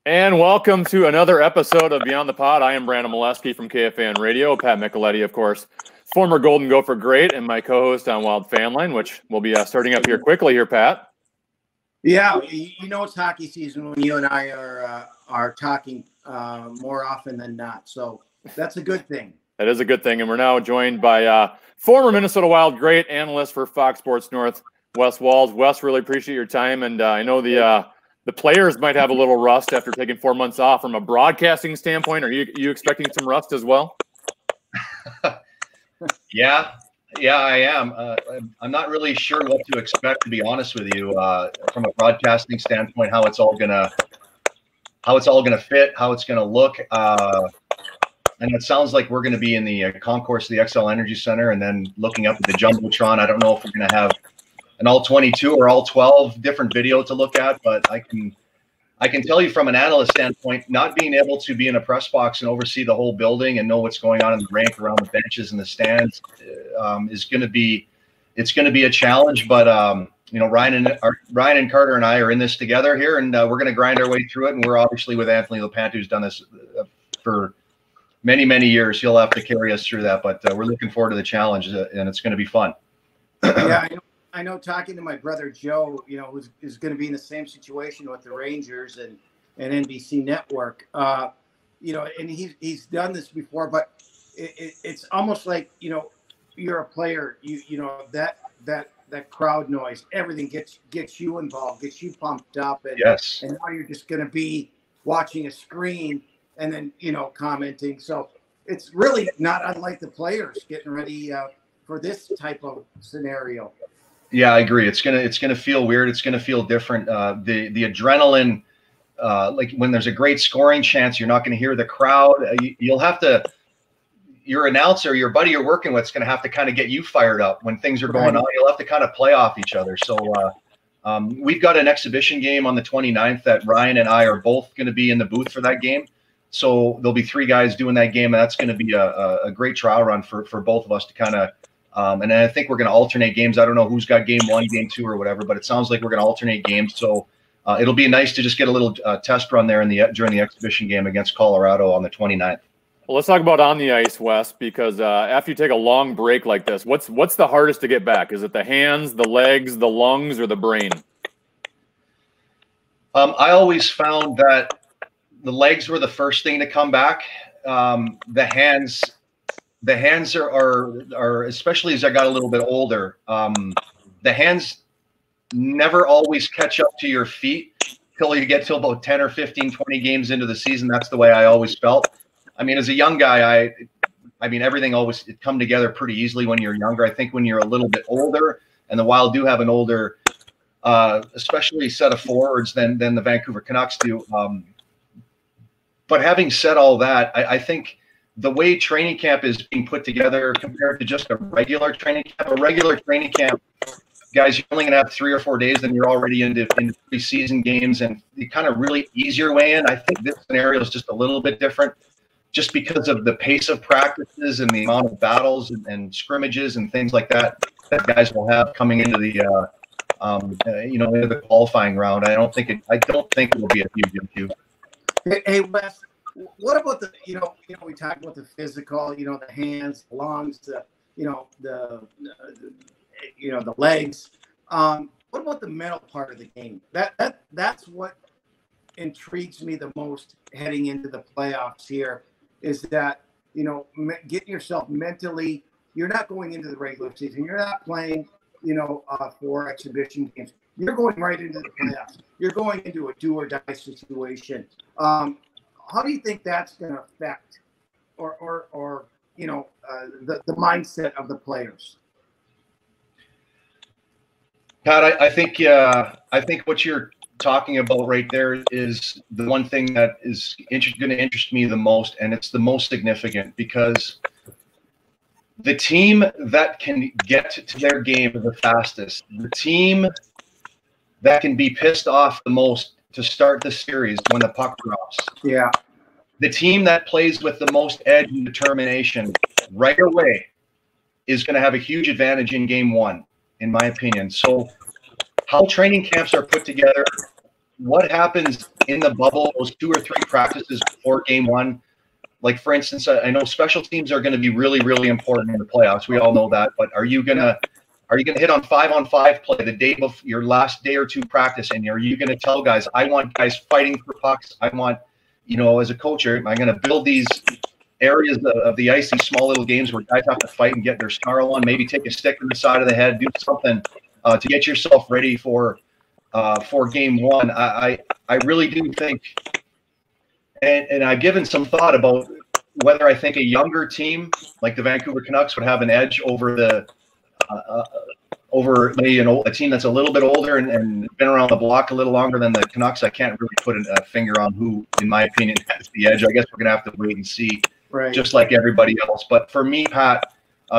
And welcome to another episode of Beyond the Pod. I am Brandon Mileski from KFAN Radio. Pat Micheletti, of course, former Golden Gopher great, and my co-host on Wild Fan Line, which will be starting up here quickly here, Pat. Yeah, you know it's hockey season when you and I are talking more often than not. So that's a good thing. That is a good thing, and we're now joined by former Minnesota Wild great analyst for Fox Sports North, Wes Walz. Wes, really appreciate your time, and I know the players might have a little rust after taking 4 months off. From a broadcasting standpoint, are you expecting some rust as well? Yeah, I am. I'm not really sure what to expect, to be honest with you, from a broadcasting standpoint, how it's all gonna fit, how it's gonna look. And it sounds like we're going to be in the concourse of the XL Energy Center, and then looking up at the jumbotron. I don't know if we're going to have an all 22 or all 12 different video to look at, but I can tell you from an analyst standpoint, not being able to be in a press box and oversee the whole building and know what's going on in the rink, around the benches and the stands, is going to be a challenge. But you know, Ryan and Carter and I are in this together here, and we're going to grind our way through it. And we're obviously with Anthony LaPanta, who's done this for many years. He'll have to carry us through that, but we're looking forward to the challenge, and it's going to be fun. Yeah, I know. Talking to my brother Joe, you know, who's going to be in the same situation with the Rangers and NBC Network. You know, and he's done this before, but it's almost like, you know, you're a player. You know that crowd noise, everything gets you involved, gets you pumped up, and yes. And now you're just going to be watching a screen and then, you know, commenting. So it's really not unlike the players getting ready for this type of scenario. Yeah, I agree. It's gonna feel weird. It's gonna feel different. The adrenaline, like when there's a great scoring chance, you're not gonna hear the crowd. You'll have to. Your announcer, your buddy you're working with, is gonna have to kind of get you fired up when things are going on. You'll have to kind of play off each other. So we've got an exhibition game on the 29th that Ryan and I are both going to be in the booth for that game. So there'll be 3 guys doing that game, and that's going to be a great trial run for both of us to kind of. And then I think we're going to alternate games. I don't know who's got game 1, game 2, or whatever, but it sounds like we're going to alternate games. So it'll be nice to just get a little test run there during the exhibition game against Colorado on the 29th. Well, let's talk about on the ice, Wes, because after you take a long break like this, what's the hardest to get back? Is it the hands, the legs, the lungs, or the brain? I always found that the legs were the first thing to come back. The hands are especially as I got a little bit older. The hands never always catch up to your feet till you get to about 10 or 15, 20 games into the season. That's the way I always felt. I mean, as a young guy, I mean, everything always come together pretty easily when you're younger. I think when you're a little bit older, and the Wild do have an older, especially set of forwards than the Vancouver Canucks do. But having said all that, I think the way training camp is being put together compared to just a regular training camp, guys, you're only going to have 3 or 4 days, then you're already into preseason games, and you kind of really ease your way in. I think this scenario is just a little bit different, just because of the pace of practices and the amount of battles and scrimmages and things like that guys will have coming into the into the qualifying round. I don't think it will be a huge issue. Hey Wes, what about we talked about the physical, you know, the hands, the lungs, the legs. What about the mental part of the game? That's what intrigues me the most heading into the playoffs here, is that, you know, getting yourself mentally. You're not going into the regular season. You're not playing, for exhibition games. You're going right into the playoffs. You're going into a do or die situation. How do you think that's going to affect the mindset of the players? Pat, I think what you're talking about right there is the one thing that is going to interest me the most, and it's the most significant, because the team that can get to their game the fastest, the team that can be pissed off the most to start the series when the puck drops. Yeah. The team that plays with the most edge and determination right away is going to have a huge advantage in game 1, in my opinion. So how training camps are put together what happens in the bubble, those 2 or 3 practices before game 1. Like, for instance, I know special teams are going to be really, really important in the playoffs. We all know that. But are you gonna hit on 5-on-5 play the day of your last day or 2 practice? And are you going to tell guys, I want guys fighting for pucks? I want, as a coach, am I going to build these areas of the ice, these small little games where guys have to fight and get their snarl on, maybe take a stick to the side of the head, do something to get yourself ready for game 1. I really do think, and I've given some thought about whether I think a younger team like the Vancouver Canucks would have an edge over a team that's a little bit older and been around the block a little longer than the Canucks. I can't really put a finger on who, in my opinion, has the edge. I guess we're going to have to wait and see, just like everybody else. But for me, Pat,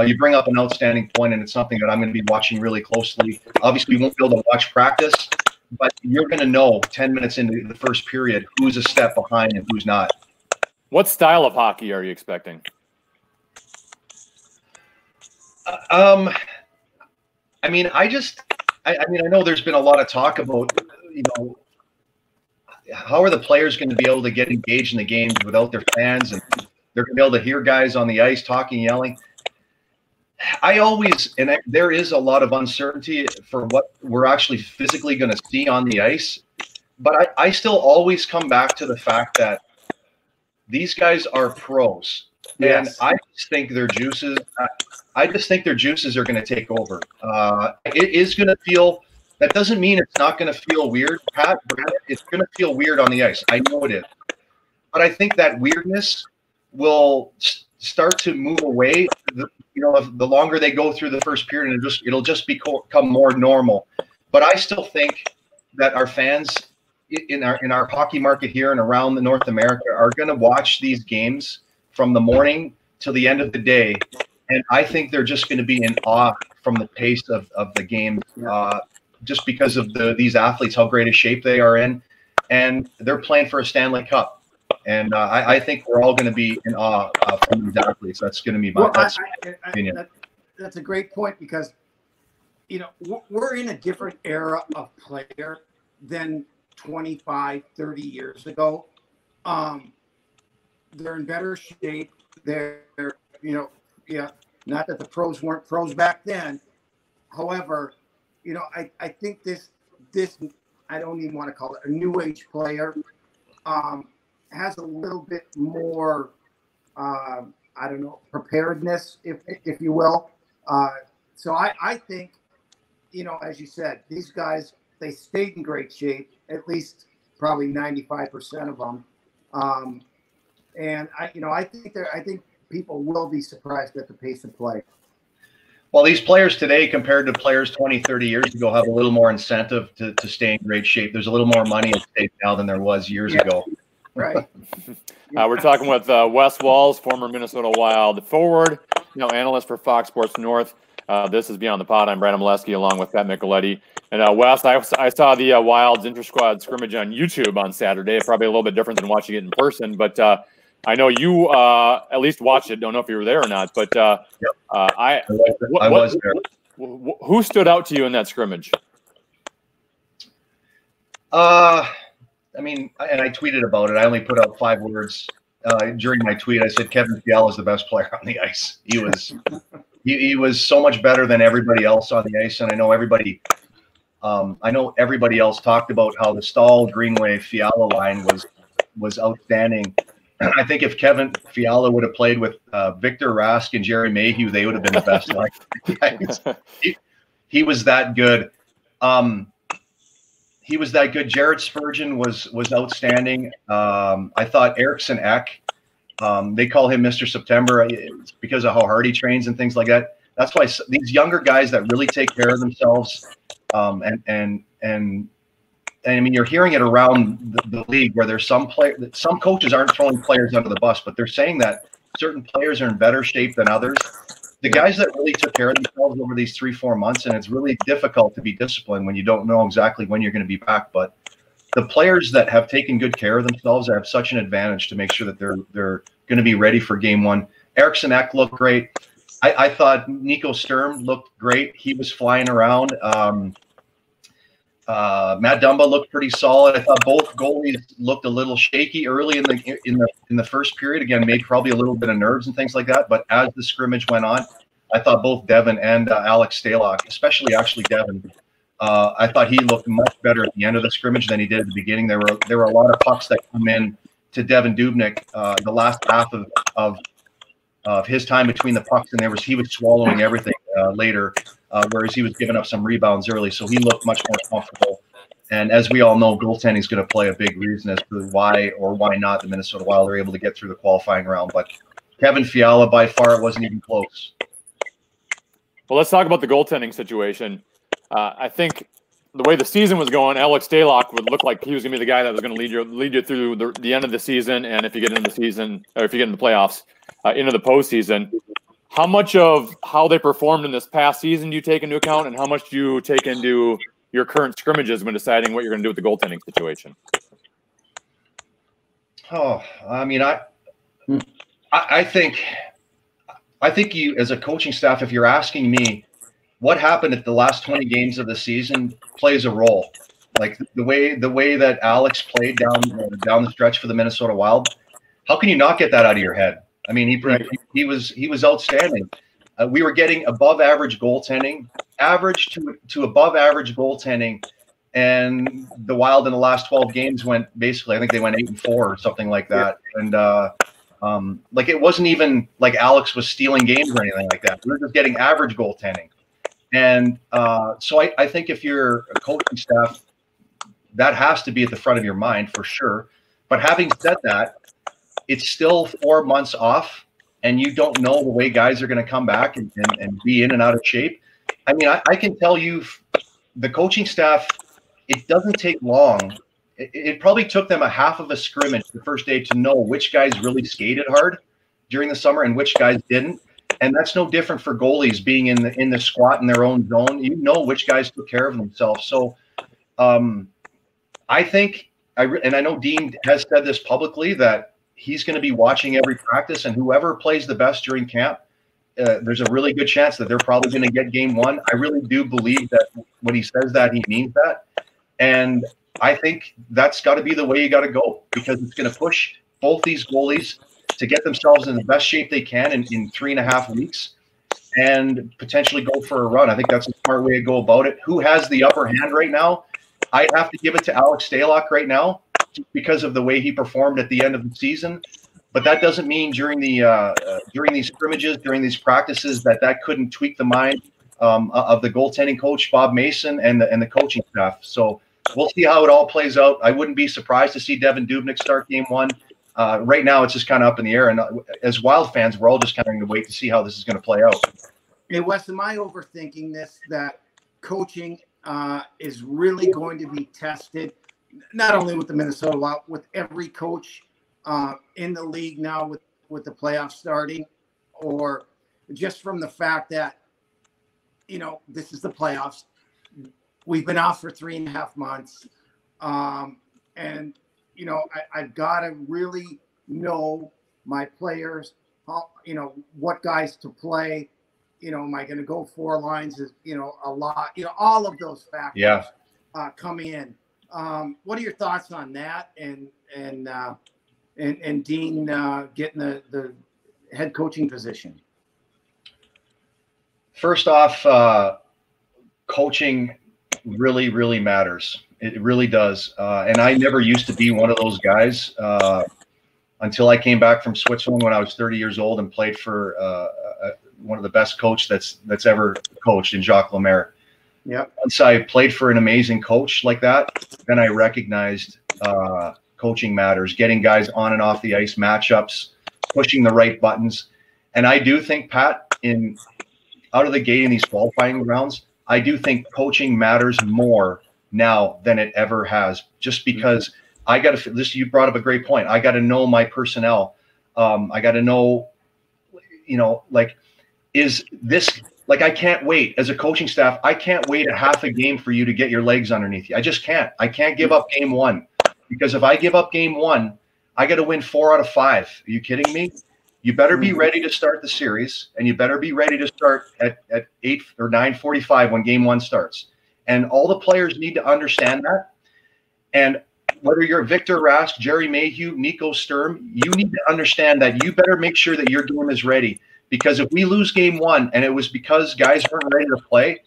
you bring up an outstanding point, and it's something that I'm going to be watching really closely. Obviously, we won't be able to watch practice, but you're going to know 10 minutes into the first period who's a step behind and who's not. What style of hockey are you expecting? I know there's been a lot of talk about, how are the players going to be able to get engaged in the games without their fans, and they're going to be able to hear guys on the ice talking, yelling. There is a lot of uncertainty for what we're actually physically going to see on the ice, but I still always come back to the fact that these guys are pros. Yes. And I just think their juices are going to take over. It is going to feel. That doesn't mean it's not going to feel weird, Pat. It's going to feel weird on the ice. I know it is, but I think that weirdness will start to move away. The longer they go through the first period, and it'll just become more normal. But I still think that our fans in our hockey market here and around North America are going to watch these games from the morning till the end of the day, and I think they're just going to be in awe from the pace of the game, just because of these athletes, how great a shape they are in, and they're playing for a Stanley Cup, and I think we're all going to be in awe from these athletes. That's going to be my opinion. That's a great point, because we're in a different era of player than 25, 30 years ago. They're in better shape. They're, not that the pros weren't pros back then. However, I think this, I don't even want to call it a new age player, has a little bit more, preparedness, if you will. So I think, as you said, these guys, they stayed in great shape, at least probably 95% of them. And I think people will be surprised at the pace of play. Well, these players today compared to players 20, 30 years ago have a little more incentive to stay in great shape. There's a little more money at stake now than there was years ago. Right. We're talking with Wes Walz, former Minnesota Wild forward, analyst for Fox Sports North. This is Beyond the Pod. I'm Brandon Mileski along with Pat Micheletti. And Wes, I saw the Wild's inter-squad scrimmage on YouTube on Saturday. Probably a little bit different than watching it in person, but I know you at least watched it. Don't know if you were there or not, but I was there. Who stood out to you in that scrimmage? I tweeted about it. I only put out 5 words during my tweet. I said Kevin Fiala is the best player on the ice. He was so much better than everybody else on the ice, and I know everybody else talked about how the Stahl, Greenway, Fiala line was outstanding. I think if Kevin Fiala would have played with Victor Rask and Jerry Mayhew, they would have been the best line. He was that good. He was that good. Jared Spurgeon was outstanding. I thought Eriksson Ek, they call him Mr. September because of how hard he trains and things like that. That's why these younger guys that really take care of themselves, and you're hearing it around the league where there's some coaches aren't throwing players under the bus, but they're saying that certain players are in better shape than others. The guys that really took care of themselves over these 3-4 months, and it's really difficult to be disciplined when you don't know exactly when you're going to be back. But the players that have taken good care of themselves have such an advantage to make sure that they're going to be ready for game 1. Eriksson Ek looked great. I thought Nico Sturm looked great. He was flying around. Matt Dumba looked pretty solid. I thought both goalies looked a little shaky early in the first period. Again, maybe probably a little bit of nerves and things like that. But as the scrimmage went on, I thought both Devin and Alex Stalock, especially actually Devin, I thought he looked much better at the end of the scrimmage than he did at the beginning. There were a lot of pucks that come in to Devin Dubnyk the last half of his time between the pucks, and he was swallowing everything later, whereas he was giving up some rebounds early. So he looked much more comfortable. And as we all know, goaltending is going to play a big reason as to why or why not the Minnesota Wild are able to get through the qualifying round. But Kevin Fiala, by far, it wasn't even close. Well, let's talk about the goaltending situation. I think the way the season was going, Alex Stalock would look like he was going to be the guy that was going to lead you through the end of the season, and if you get into the season, or if you get into the playoffs, into the postseason. How much of how they performed in this past season do you take into account, and how much do you take into your current scrimmages when deciding what you're going to do with the goaltending situation? Oh, I mean, I think you, as a coaching staff, if you're asking me what happened at the last 20 games of the season, plays a role. Like the way that Alex played down the stretch for the Minnesota Wild, how can you not get that out of your head? I mean, he was outstanding. We were getting above average goaltending, average to above average goaltending, and the Wild in the last 12 games went basically, I think they went 8-4 or something like that. And like it wasn't even like Alex was stealing games or anything like that. We were just getting average goaltending. And so I think if you're a coaching staff, that has to be at the front of your mind for sure. But having said that, it's still 4 months off, and you don't know the way guys are going to come back and be in and out of shape. I mean, I can tell you, the coaching staff, it doesn't take long. It probably took them a half of a scrimmage the first day to know which guys really skated hard during the summer and which guys didn't. And that's no different for goalies being in the squat in their own zone. You know which guys took care of themselves. So I think, and I know Dean has said this publicly, that he's going to be watching every practice, and whoever plays the best during camp, there's a really good chance that they're probably going to get game one. I really do believe that when he says that, he means that. And I think that's got to be the way you got to go, because it's going to push both these goalies to get themselves in the best shape they can in 3.5 weeks and potentially go for a run. I think that's a smart way to go about it. Who has the upper hand right now? I have to give it to Alex Stalock right now because of the way he performed at the end of the season. But that doesn't mean during these scrimmages, during these practices, that couldn't tweak the mind of the goaltending coach, Bob Mason, and the coaching staff. So we'll see how it all plays out. I wouldn't be surprised to see Devin Dubnyk start game one. Right now, it's just kind of up in the air. And as Wild fans, we're all just kind of going to wait to see how this is going to play out. Hey, Wes, am I overthinking this, that coaching is really going to be tested, not only with the Minnesota Wild, with every coach in the league now with the playoffs starting, or just from the fact that, you know, this is the playoffs. We've been out for 3.5 months. And, you know, I've got to really know my players, how, you know, what guys to play. You know, am I going to go 4 lines? Is, you know, a lot, you know, all of those factors come in. What are your thoughts on that? And Dean getting the head coaching position? First off, coaching really, really matters. It really does. And I never used to be one of those guys until I came back from Switzerland when I was 30 years old and played for one of the best coaches that's ever coached, in Jacques Lemaire. Yeah. Once I played for an amazing coach like that, then I recognized coaching matters, getting guys on and off the ice, matchups, pushing the right buttons. And I do think, Pat, out of the gate in these qualifying rounds, I do think coaching matters more now than it ever has, just because I got to, you brought up a great point. I got to know my personnel. I got to know, you know, like, is this, like, I can't wait as a coaching staff. I can't wait a half a game for you to get your legs underneath you. I just can't. I can't give up game one, because if I give up game one, I got to win 4 out of 5. Are you kidding me? You better be ready to start the series, and you better be ready to start at 8 or 9:45 when game one starts. And all the players need to understand that. And whether you're Victor Rask, Jerry Mayhew, Nico Sturm, you need to understand that you better make sure that your game is ready. Because if we lose game one and it was because guys weren't ready to play,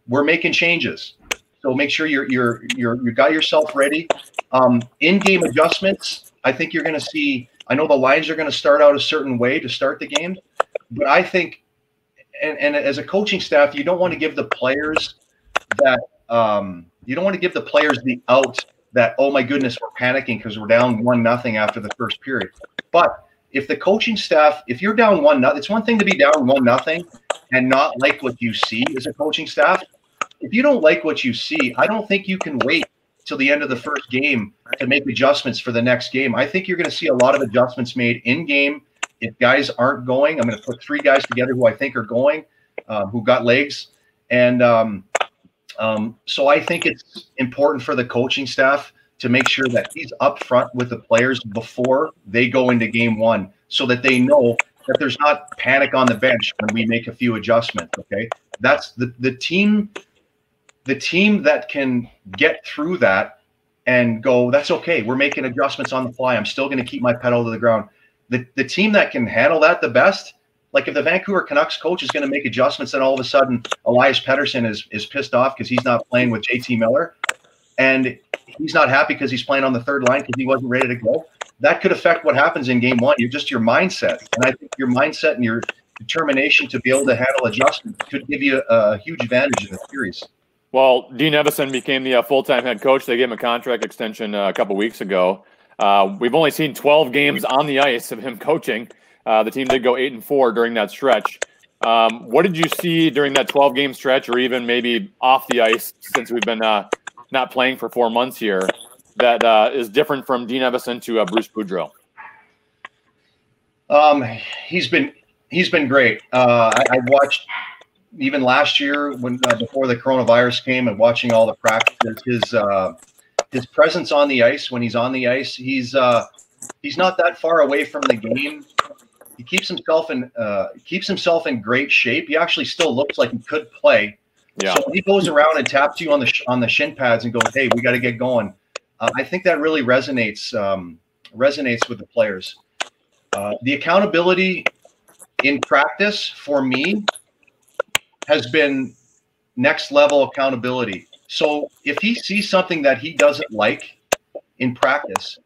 we're making changes. So make sure you got yourself ready. In-game adjustments, I think you're going to see. I know the lines are going to start out a certain way to start the game, but I think, and as a coaching staff, you don't want to give the players that you don't want to give the players the out that, oh my goodness, we're panicking because we're down 1-0 after the first period. But if the coaching staff, if you're down 1-0, it's one thing to be down 1-0 and not like what you see as a coaching staff. If you don't like what you see, I don't think you can wait till the end of the first game to make adjustments for the next game. I think you're going to see a lot of adjustments made in game. If guys aren't going, I'm going to put 3 guys together who I think are going, who got legs. And so I think it's important for the coaching staff to make sure that he's up front with the players before they go into game one, so that they know that there's not panic on the bench when we make a few adjustments. Okay, that's the team that can get through that and go, that's okay, we're making adjustments on the fly, I'm still going to keep my pedal to the ground. The team that can handle that the best, like if the Vancouver Canucks coach is going to make adjustments and all of a sudden Elias Pettersson is pissed off because he's not playing with JT Miller and he's not happy because he's playing on the third line because he wasn't ready to go, that could affect what happens in game one. You're just your mindset. And I think your mindset and your determination to be able to handle adjustments could give you a huge advantage in the series. Well, Dean Evason became the full-time head coach. They gave him a contract extension a couple weeks ago. We've only seen 12 games on the ice of him coaching. The team did go 8-4 during that stretch. What did you see during that 12-game stretch, or even maybe off the ice, since we've been not playing for 4 months here, that is different from Dean Evason to Bruce Boudreau? He's been great. I watched even last year when before the coronavirus came and watching all the practices. His presence on the ice, when he's on the ice, he's not that far away from the game. He keeps himself in great shape. He actually still looks like he could play. Yeah. So when he goes around and taps you on the shin pads and goes, "Hey, we got to get going," I think that really resonates with the players. The accountability in practice for me has been next level accountability. So if he sees something that he doesn't like in practice,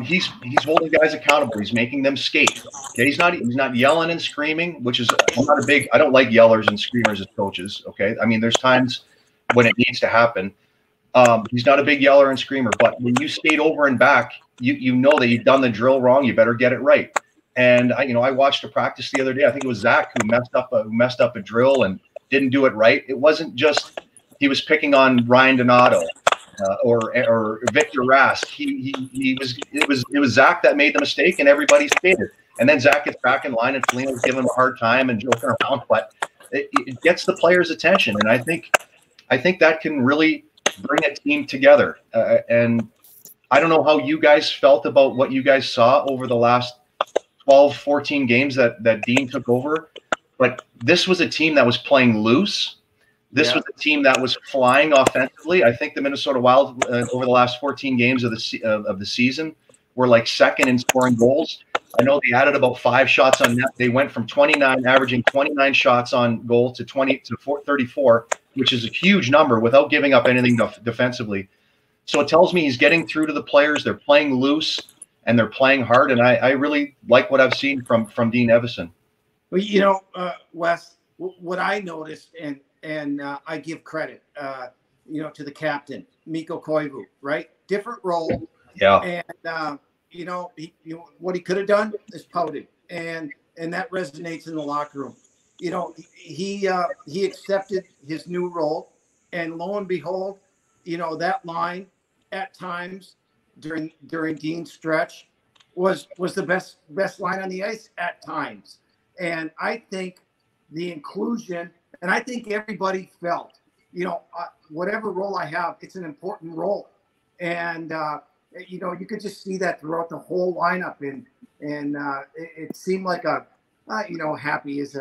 he's holding guys accountable. He's making them skate. Okay, he's not yelling and screaming, which is I don't like yellers and screamers as coaches. Okay, I mean there's times when it needs to happen. He's not a big yeller and screamer, but when you skate over and back, you know that you've done the drill wrong. You better get it right. And I watched a practice the other day. I think it was Zach who messed up a drill and didn't do it right. It wasn't just he was picking on Ryan Donato or Victor Rask. It was Zach that made the mistake, and everybody skated. And then Zach gets back in line, and Foligno was giving him a hard time and joking around. But it gets the players' attention, and I think that can really bring a team together. And I don't know how you guys felt about what you guys saw over the last 12, 14 games that Dean took over. But this was a team that was playing loose. This was a team that was flying offensively. I think the Minnesota Wild over the last 14 games of the season were like second in scoring goals. I know they added about 5 shots on net. They went from averaging 29 shots on goal to 34, which is a huge number without giving up anything defensively. So it tells me he's getting through to the players. They're playing loose and they're playing hard. And I really like what I've seen from Dean Evason. Well, Wes, what I noticed, and I give credit, to the captain, Mikko Koivu, right? Different role. Yeah. And, what he could have done is pouted. And that resonates in the locker room. He accepted his new role. And lo and behold, that line at times during Dean's stretch was the best line on the ice at times. And I think the inclusion, and I think everybody felt, whatever role I have, it's an important role. And, you could just see that throughout the whole lineup. And it seemed like Happy is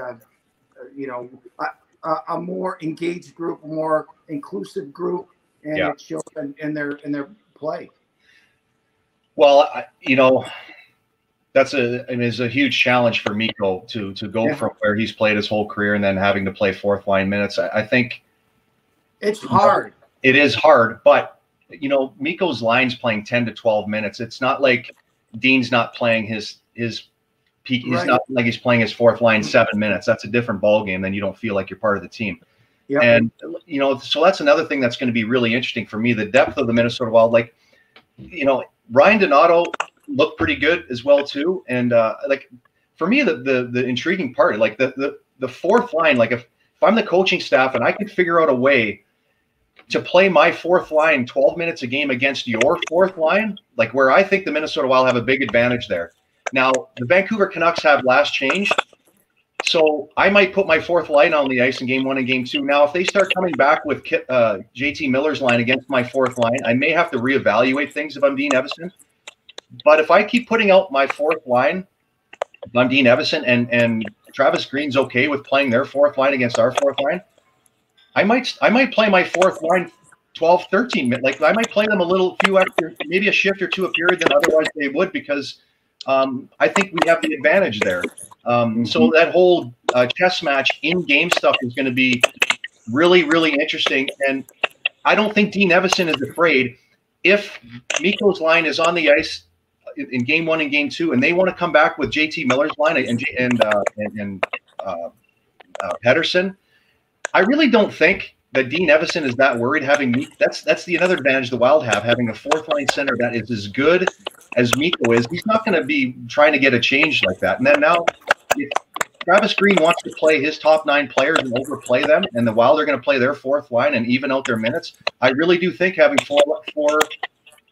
a more engaged group, a more inclusive group, and it shows in their play. Well, it's a huge challenge for Mikko to go from where he's played his whole career and then having to play fourth line minutes. I think it's hard. It is hard, but Mikko's line's playing 10 to 12 minutes. It's not like Dean's not playing his peak. He's not like he's playing his fourth line 7 minutes. That's a different ballgame. Then you don't feel like you're part of the team. Yep. And so that's another thing that's going to be really interesting for me. The depth of the Minnesota Wild, Ryan Donato looked pretty good as well too. And for me, the intriguing part, like the fourth line, like if I'm the coaching staff and I could figure out a way to play my fourth line 12 minutes a game against your fourth line, like where I think the Minnesota Wild have a big advantage there. Now, the Vancouver Canucks have last changed, so I might put my fourth line on the ice in game 1 and game 2. Now, if they start coming back with JT Miller's line against my fourth line, I may have to reevaluate things if I'm Dean Evason. But if I keep putting out my fourth line, if I'm Dean Evason and Travis Green's okay with playing their fourth line against our fourth line, I might play my fourth line 12, 13 minutes. Like I might play them few extra, maybe a shift or two a period than otherwise they would, because I think we have the advantage there. So that whole chess match in-game stuff is going to be really, really interesting. And I don't think Dean Evason is afraid if Mikko's line is on the ice in game 1 and game 2, and they want to come back with JT Miller's line and Pedersen. I really don't think that Dean Evason is that worried having me. That's the another advantage the Wild have, having a fourth line center that is as good as Mikko is. He's not going to be trying to get a change like that. And then now, if Travis Green wants to play his top 9 players and overplay them, and the Wild are going to play their fourth line and even out their minutes, I really do think having four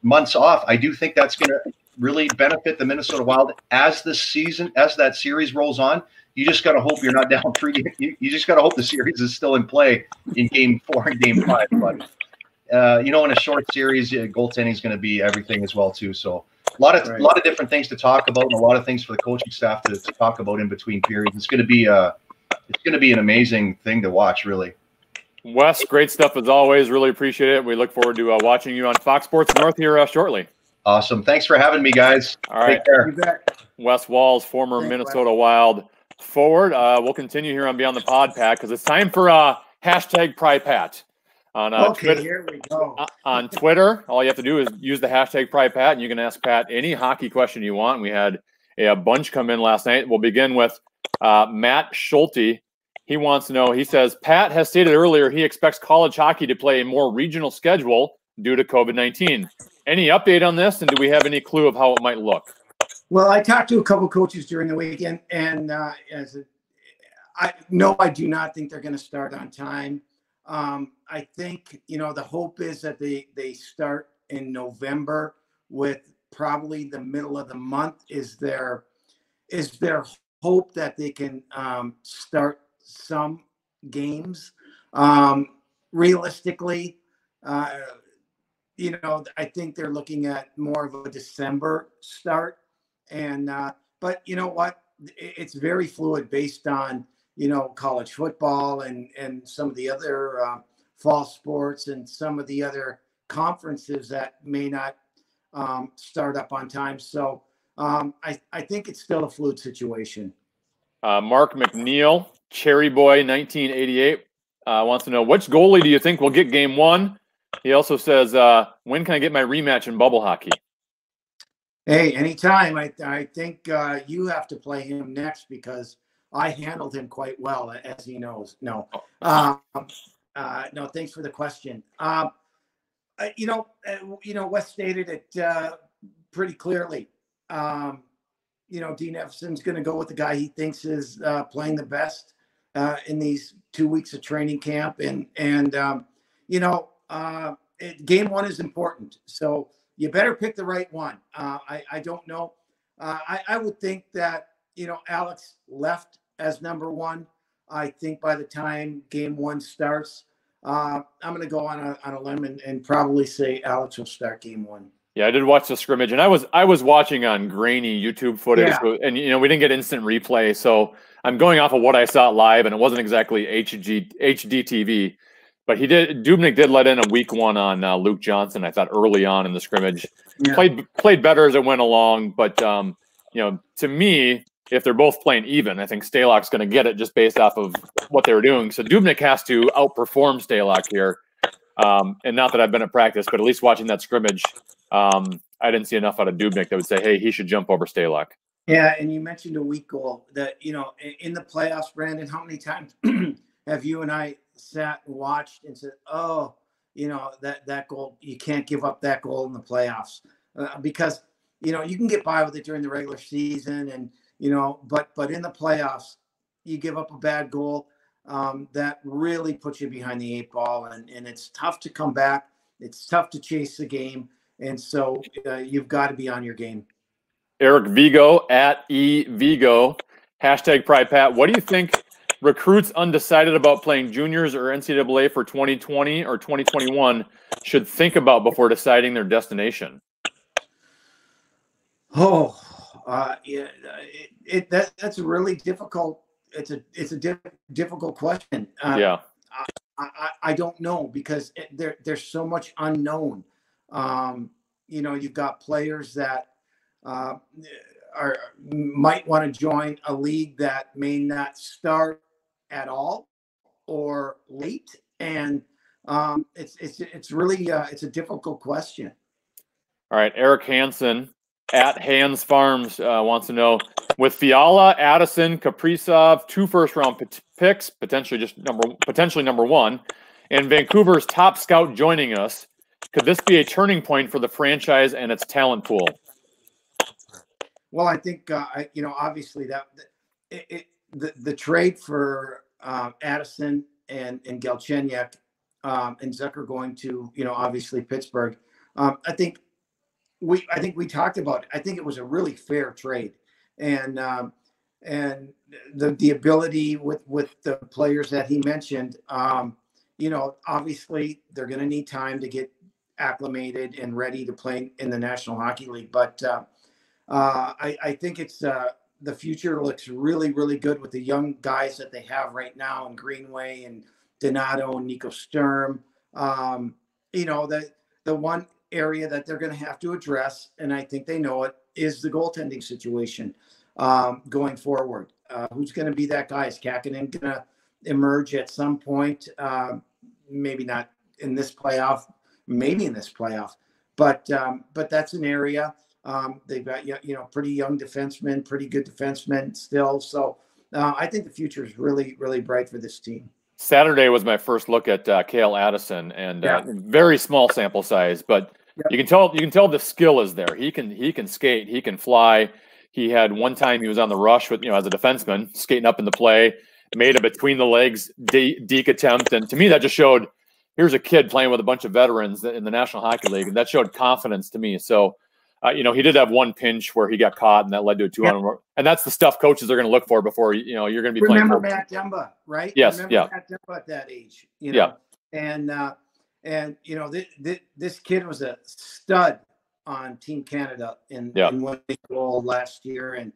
months off, I do think that's going to really benefit the Minnesota Wild as that series rolls on. You just got to hope you're not down 3. You just got to hope the series is still in play in game 4 and game 5. But in a short series, goaltending is going to be everything as well too. So a lot of different things to talk about, and a lot of things for the coaching staff to talk about in between periods. It's going to be an amazing thing to watch, really. Wes, great stuff as always. Really appreciate it. We look forward to watching you on Fox Sports North here shortly. Awesome. Thanks for having me, guys. All right. Take care. Wes Walz, former Minnesota Wild forward. We'll continue here on Beyond the Pod, Pat, because it's time for hashtag PryPat. On Twitter, here we go. On Twitter, all you have to do is use the hashtag PryPat, and you can ask Pat any hockey question you want. We had a bunch come in last night. We'll begin with Matt Schulte. He wants to know, he says, Pat has stated earlier he expects college hockey to play a more regional schedule due to COVID-19. Any update on this, and do we have any clue of how it might look? Well, I talked to a couple coaches during the weekend, and I do not think they're going to start on time. I think, the hope is that they start in November, with probably the middle of the month is their hope that they can start some games. Realistically, I think they're looking at more of a December start. And but you know what? It's very fluid based on college football and some of the other fall sports and some of the other conferences that may not start up on time. So I think it's still a fluid situation. Mark McNeil, Cherry Boy 1988, wants to know, which goalie do you think will get game 1? He also says, when can I get my rematch in bubble hockey? Hey, anytime. I think you have to play him next, because I handled him quite well, as he knows. No, no. Thanks for the question. Wes stated it pretty clearly. Dean Evason's going to go with the guy he thinks is playing the best in these 2 weeks of training camp, and game 1 is important. So you better pick the right one. I don't know. I would think that, Alex left as number 1. I think by the time game 1 starts, I'm going to go on a limb and probably say Alex will start game 1. Yeah, I did watch the scrimmage, and I was watching on grainy YouTube footage, Yeah. and we didn't get instant replay, so I'm going off of what I saw live, and it wasn't exactly HD TV. But Dubnyk did let in a weak one on Luke Johnson, I thought, early on in the scrimmage. Yeah. Played better as it went along, but to me, if they're both playing even, I think Stalock's going to get it just based off of what they were doing. So Dubnyk has to outperform Stalock here. And not that I've been at practice, but at least watching that scrimmage, I didn't see enough out of Dubnyk that would say, hey, he should jump over Stalock. Yeah, and you mentioned a weak goal that, in the playoffs, Brandon, how many times have you and I sat and watched and said, oh, that goal, you can't give up that goal in the playoffs because, you can get by with it during the regular season and, but in the playoffs, you give up a bad goal that really puts you behind the 8 ball and it's tough to come back. It's tough to chase the game. And so you've got to be on your game. Eric Vigo at #eVigo, #PridePat. What do you think recruits undecided about playing juniors or NCAA for 2020 or 2021 should think about before deciding their destination? Oh, yeah, that's a really difficult. It's a difficult question. Yeah, I don't know because there's so much unknown. You've got players that might want to join a league that may not start at all or late, and it's really it's a difficult question. All right, Eric Hanson at Hans Farms wants to know, with Fiala, Addison, Kaprizov, 2 first-round picks, potentially number 1, and Vancouver's top scout joining us, could this be a turning point for the franchise and its talent pool? Well, I think obviously that the trade for Addison and Galchenyuk and Zucker going to obviously Pittsburgh. I think we talked about it. I think it was a really fair trade, and the ability with the players that he mentioned. Obviously they're going to need time to get acclimated and ready to play in the National Hockey League, but I think it's the future looks really, really good with the young guys that they have right now in Greenway and Donato and Nico Sturm. The one area that they're going to have to address, and I think they know it, is the goaltending situation going forward. Who's going to be that guy? Is Kakinen going to emerge at some point? Maybe not in this playoff, maybe in this playoff, but that's an area. They've got pretty young defensemen, pretty good defensemen still. So I think the future is really, really bright for this team. Saturday was my first look at Kayla Addison, and very small sample size, but you can tell the skill is there. He can skate, he can fly. He had one time he was on the rush with as a defenseman skating up in the play, made a between the legs deke attempt, and to me that just showed here's a kid playing with a bunch of veterans in the National Hockey League, and that showed confidence to me. So. He did have one pinch where he got caught, and that led to a 2-on-1. And that's the stuff coaches are going to look for before you're going to be playing. Remember Matt Demba, right? Yes, Matt Demba at that age, and this kid was a stud on Team Canada in winning goal last year, and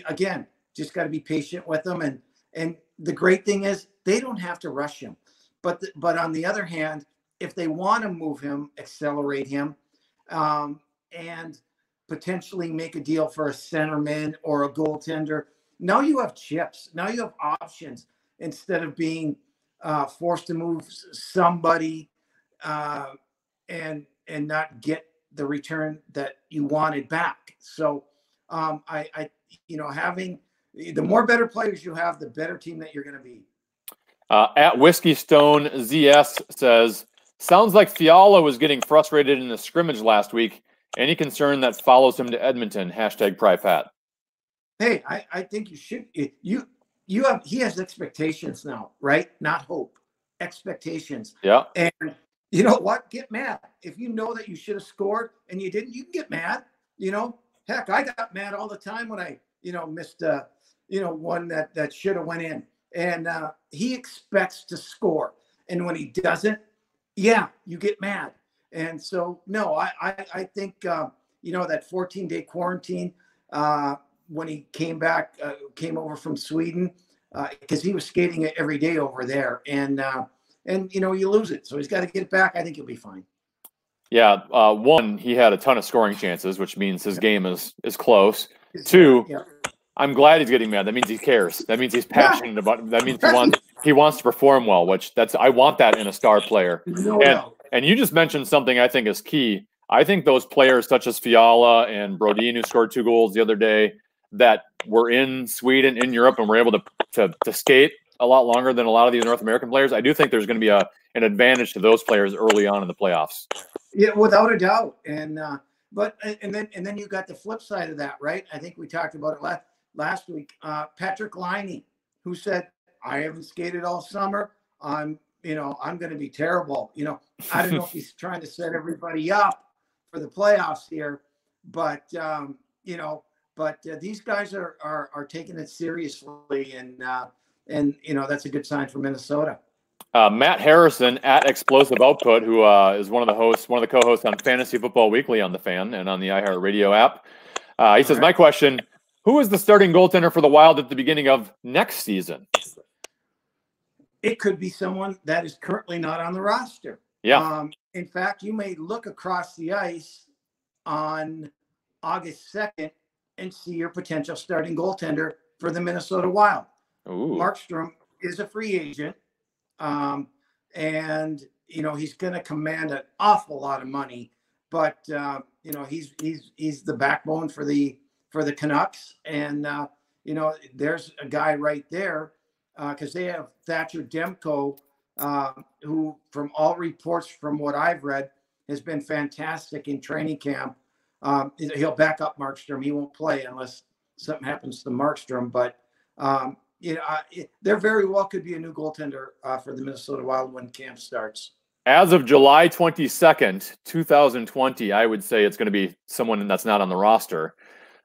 again, just got to be patient with them, and the great thing is they don't have to rush him, but on the other hand, if they want to move him, accelerate him. And potentially make a deal for a centerman or a goaltender. Now you have chips. Now you have options instead of being forced to move somebody and not get the return that you wanted back. So having the more better players you have, the better team that you're going to be. At Whiskey Stone ZS says, sounds like Fiala was getting frustrated in the scrimmage last week. Any concern that follows him to Edmonton? #PridePat. Hey, I think you should. He has expectations now, right? Not hope, expectations. Yeah. And you know what? Get mad if you know that you should have scored and you didn't. You can get mad. Heck, I got mad all the time when I missed one that should have went in. And he expects to score, and when he doesn't. Yeah, you get mad. And so, no, I think, you know, that 14-day quarantine, when he came back, came over from Sweden, because he was skating it every day over there. And, you know, you lose it. So he's got to get it back. I think he'll be fine. Yeah. One, he had a ton of scoring chances, which means his game is close. Two, I'm glad he's getting mad. That means he cares. That means he's passionate about it. That means he wants to perform well, which I want that in a star player. And you just mentioned something I think is key. I think those players such as Fiala and Brodin, who scored 2 goals the other day, that were in Sweden, in Europe, and were able to skate a lot longer than a lot of these North American players. I do think there's going to be an advantage to those players early on in the playoffs. Yeah, without a doubt. And then you got the flip side of that, right? I think we talked about it last week. Patrick Laine, who said, "I haven't skated all summer. I'm going to be terrible." You know, I don't know if he's trying to set everybody up for the playoffs here, but you know, these guys are taking it seriously, and you know, that's a good sign for Minnesota. Matt Harrison at Explosive Output, who is one of the co-hosts on Fantasy Football Weekly on the Fan and on the iHeartRadio app. He says, "My question: who is the starting goaltender for the Wild at the beginning of next season?" It could be someone that is currently not on the roster. Yeah. In fact, you may look across the ice on August 2nd and see your potential starting goaltender for the Minnesota Wild. Ooh. Markstrom is a free agent. And you know, he's going to command an awful lot of money, but you know, he's the backbone for the Canucks. And you know, there's a guy right there, because they have Thatcher Demko, who, from all reports from what I've read, has been fantastic in training camp. He'll back up Markstrom. He won't play unless something happens to Markstrom, but you know, there very well could be a new goaltender for the Minnesota Wild when camp starts. As of July 22nd, 2020, I would say it's going to be someone that's not on the roster.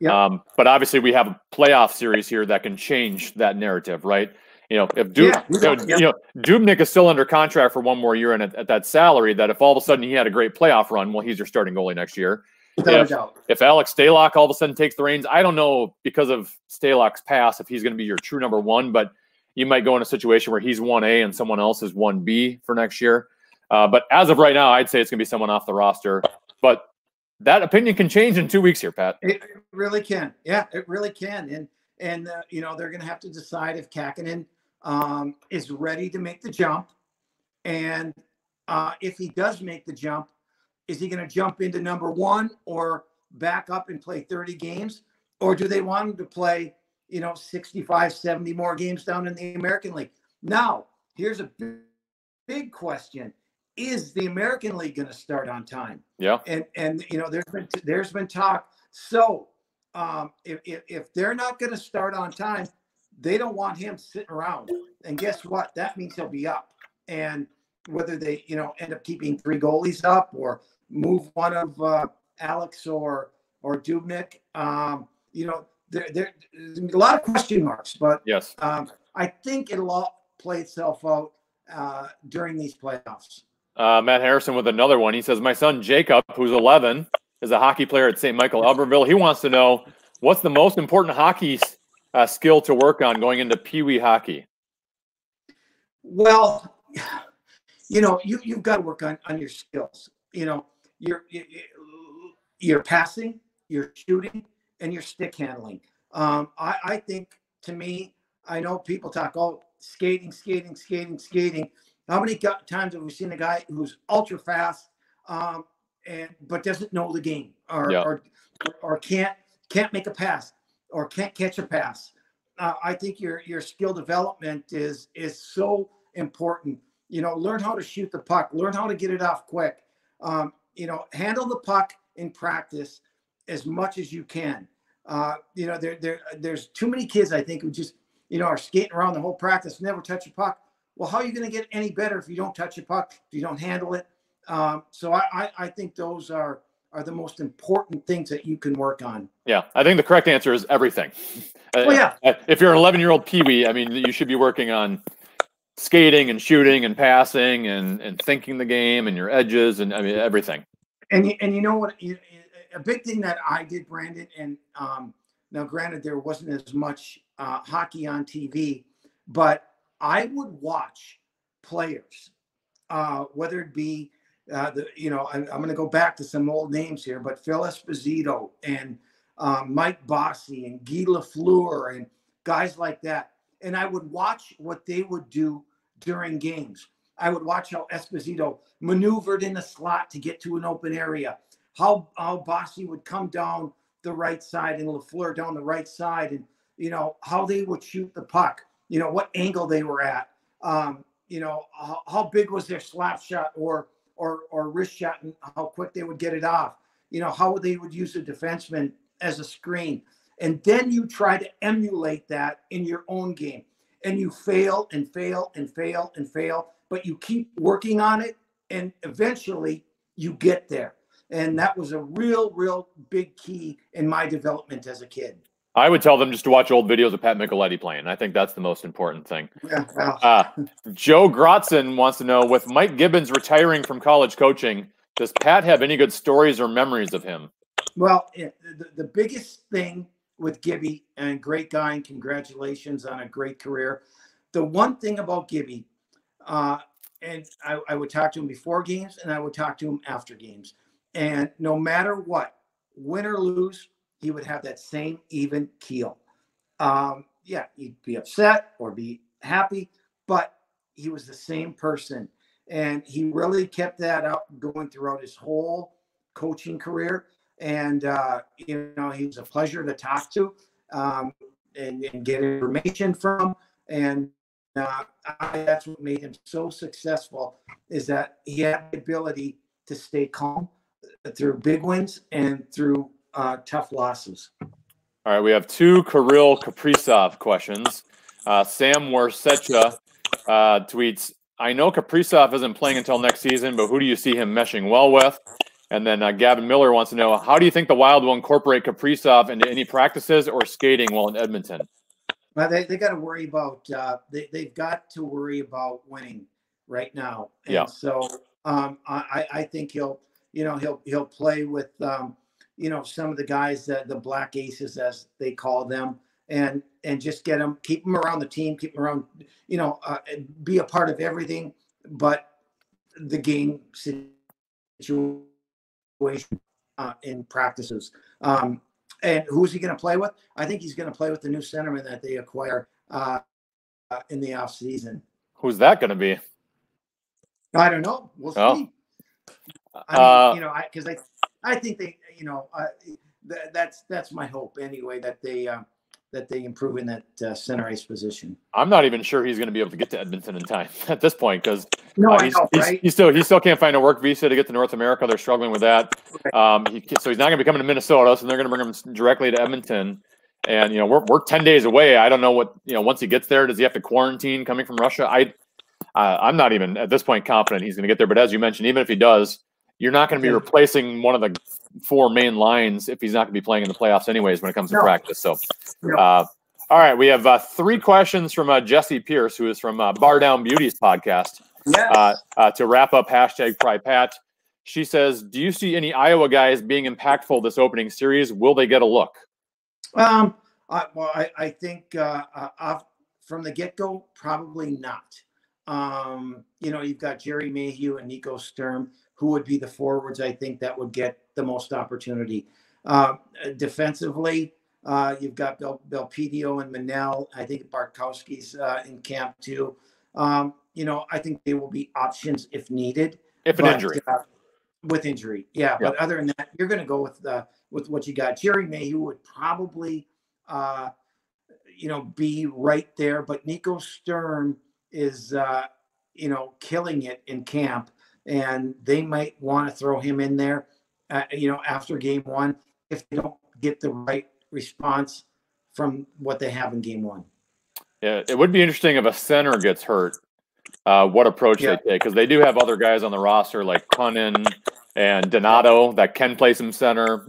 Yep. But obviously we have a playoff series here that can change that narrative, right? You know, if Dubnyk is still under contract for 1 more year and at that salary, that if all of a sudden he had a great playoff run, well, he's your starting goalie next year. If Alex Stalock all of a sudden takes the reins, I don't know, because of Stalock's past, if he's going to be your true number 1, but you might go in a situation where he's 1A and someone else is 1B for next year. But as of right now, I'd say it's going to be someone off the roster. But that opinion can change in 2 weeks here, Pat. It really can. Yeah, it really can. And you know, they're going to have to decide if Kakkonen is ready to make the jump. And if he does make the jump, is he going to jump into number 1 or back up and play 30 games? Or do they want him to play, you know, 65, 70 more games down in the American League? Now, here's a big question. Is the American League going to start on time? Yeah. And you know, there's been talk. So if they're not going to start on time, they don't want him sitting around. And guess what? That means he'll be up. And whether they, you know, end up keeping 3 goalies up or move one of Alex or Dubnyk, you know, there's a lot of question marks. But yes, I think it'll all play itself out during these playoffs. Matt Harrison with another one. He says, "My son Jacob, who's 11, is a hockey player at St. Michael Albertville. He wants to know, what's the most important hockey skill to work on going into Pee Wee hockey?" Well, you know, you've got to work on your skills. You know, your passing, your shooting, and your stick handling. I think, to me, I know people talk, oh, skating. How many times have we seen a guy who's ultra fast, but doesn't know the game, or can't make a pass, or can't catch a pass? I think your skill development is so important. You know, learn how to shoot the puck, learn how to get it off quick. You know, handle the puck in practice as much as you can. You know, there's too many kids, I think, who just, you know, are skating around the whole practice, never touch a puck. Well, how are you going to get any better if you don't touch a puck, if you don't handle it? So I think those are the most important things that you can work on. Yeah, I think the correct answer is everything. Well, yeah. If you're an 11-year-old peewee, I mean, you should be working on skating and shooting and passing and thinking the game and your edges and I mean everything. And you know what? A big thing that I did, Brandon, and now granted there wasn't as much hockey on TV, but I would watch players, whether it be I'm going to go back to some old names here, but Phil Esposito and Mike Bossy and Guy Lafleur and guys like that. And I would watch what they would do during games. I would watch how Esposito maneuvered in the slot to get to an open area, how Bossy would come down the right side and Lafleur down the right side, and, you know, how they would shoot the puck, you know, what angle they were at, you know, how big was their slap shot or wrist shot and how quick they would get it off, you know, how they would use a defenseman as a screen. And then you try to emulate that in your own game, and you fail and fail and fail and fail, but you keep working on it, and eventually you get there. And that was a real big key in my development as a kid. I would tell them just to watch old videos of Pat Micheletti playing. I think that's the most important thing. Yeah, well. Joe Grotson wants to know, with Mike Gibbons retiring from college coaching, does Pat have any good stories or memories of him? Well, the biggest thing with Gibby, and great guy, and congratulations on a great career. The one thing about Gibby, and I would talk to him before games and I would talk to him after games. And no matter what, win or lose, he would have that same even keel. Yeah, he'd be upset or be happy, but he was the same person. And he really kept that up going throughout his whole coaching career. And, you know, he was a pleasure to talk to and get information from. And that's what made him so successful, is that he had the ability to stay calm through big wins and through tough losses. All right, we have two Kirill Kaprizov questions. Sam Warsecha tweets, I know Kaprizov isn't playing until next season, but who do you see him meshing well with? And then Gavin Miller wants to know, how do you think the Wild will incorporate Kaprizov into any practices or skating while in Edmonton? Well, they got to worry about they've got to worry about winning right now. And yeah. So I think he'll play with you know, some of the guys, the black aces as they call them, and just keep them around the team, keep them around, you know, be a part of everything but the game situation in practices. And who's he going to play with? I think he's going to play with the new centerman that they acquire in the off season. Who's that going to be? I don't know. We'll see. I mean, you know, because I think they, you know, that's my hope anyway, that they improve in that center ice position. I'm not even sure he's going to be able to get to Edmonton in time at this point, because he still can't find a work visa to get to North America. They're struggling with that. Right. So he's not going to be coming to Minnesota, so they're going to bring him directly to Edmonton. And, you know, we're 10 days away. I don't know what, you know, once he gets there, does he have to quarantine coming from Russia? I'm not even at this point confident he's going to get there. But as you mentioned, even if he does, you're not going to be replacing one of the four main lines if he's not going to be playing in the playoffs anyways when it comes to practice. So, all right, we have three questions from Jesse Pierce, who is from Bar Down Beauties podcast. Yes. To wrap up, #PryPat. She says, do you see any Iowa guys being impactful this opening series? Will they get a look? I think from the get-go, probably not. You know, you've got Jerry Mayhew and Nico Sturm, who would be the forwards, I think, that would get the most opportunity. Defensively, you've got Belpedio and Manel. I think Bartkowski's in camp too. You know, I think they will be options if needed. Injury. With injury, yeah. But other than that, you're going to go with what you got. Jerry Mayhew would probably, you know, be right there. But Nico Sturm is, you know, killing it in camp. And they might want to throw him in there, you know, after game one, if they don't get the right response from what they have in game one. Yeah, it would be interesting if a center gets hurt, what approach they take, because they do have other guys on the roster like Cunnin and Donato that can play some center.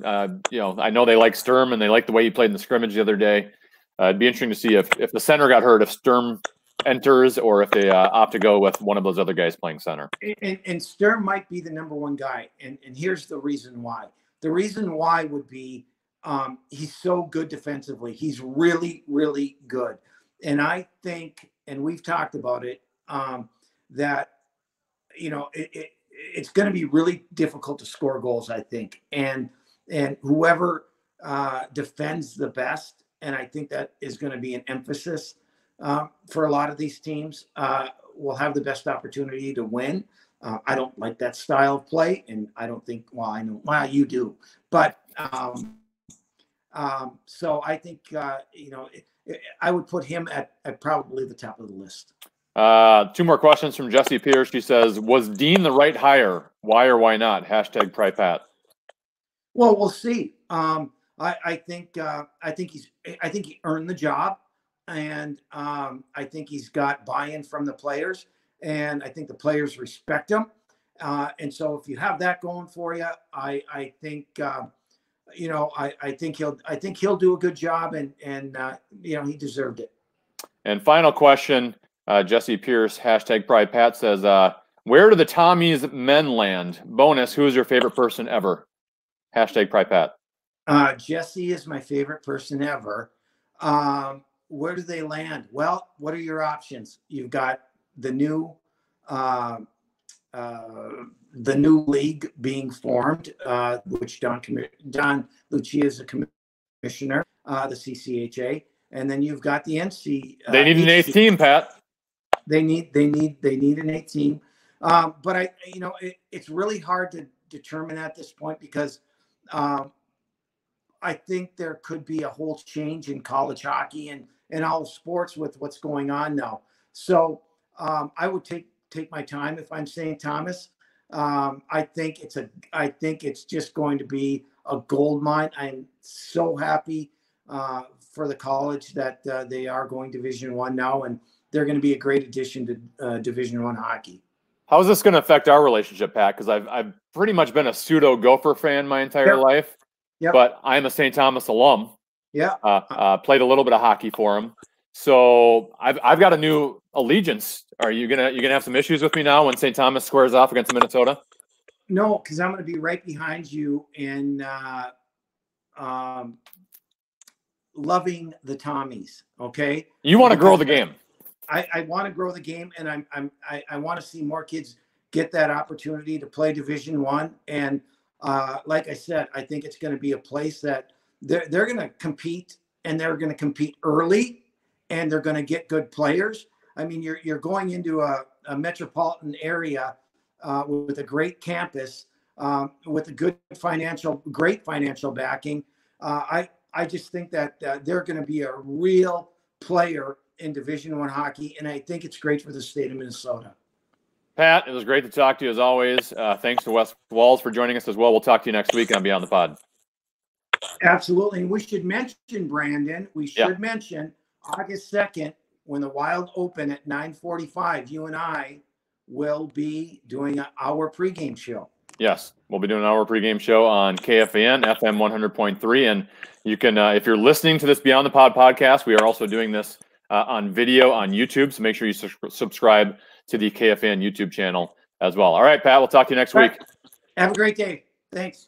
You know, I know they like Sturm and they like the way he played in the scrimmage the other day. It'd be interesting to see if the center got hurt, if Sturm enters or if they opt to go with one of those other guys playing center. And Sturm might be the #1 guy. And here's the reason why. The reason why would be he's so good defensively. He's really, really good. And I think, and we've talked about it, that, you know, it's going to be really difficult to score goals, I think. And whoever defends the best, and I think that is going to be an emphasis for a lot of these teams, will have the best opportunity to win. I don't like that style of play, and I don't think, well, I know, well, you do. But so I think, you know, I would put him at probably the top of the list. 2 more questions from Jessie Pierce. She says, was Dean the right hire? Why or why not? Hashtag Pry Pat. Well, we'll see. I think he earned the job, and I think he's got buy-in from the players, and I think the players respect him. And so if you have that going for you, I think you know, I think he'll do a good job, and you know, he deserved it. And final question, Jessie Pierce, hashtag Pry Pat says, where do the Tommies men land? Bonus, who is your favorite person ever? Hashtag Pry Pat. Jesse is my favorite person ever. Where do they land? Well, what are your options? You've got the new league being formed, which Don Lucia is a commissioner, the CCHA, and then you've got the NC. They need an 8th team, Pat. They need an 8th team. But you know, it's really hard to determine at this point because I think there could be a whole change in college hockey and all sports with what's going on now. So I would take my time if I'm St. Thomas. I think it's just going to be a gold mine. I'm so happy for the college that they are going Division I now, and they're going to be a great addition to Division I hockey. How is this going to affect our relationship, Pat? Because I've pretty much been a pseudo Gopher fan my entire life, but I'm a St. Thomas alum. Yeah, played a little bit of hockey for him, so I've got a new allegiance. Are you gonna have some issues with me now when St. Thomas squares off against Minnesota? No, because I'm going to be right behind you in loving the Tommies. Okay, you want to grow the game. I want to grow the game, and I want to see more kids get that opportunity to play Division I. And like I said, I think it's going to be a place that they're going to compete, and they're going to compete early, and they're going to get good players. I mean, you're going into a metropolitan area with a great campus, with a great financial backing. I just think that they're going to be a real player in Division I hockey, and I think it's great for the state of Minnesota. Pat, it was great to talk to you as always. Thanks to Wes Walz for joining us as well. We'll talk to you next week on Beyond the Pod. Absolutely. And we should mention, Brandon, mention August 2nd, when the Wild open at 9:45, you and I will be doing our pregame show. Yes, we'll be doing our pregame show on KFAN, FM 100.3. And you can, if you're listening to this Beyond the Pod podcast, we are also doing this on video on YouTube. So make sure you subscribe to the KFAN YouTube channel as well. All right, Pat, we'll talk to you next week. Have a great day. Thanks.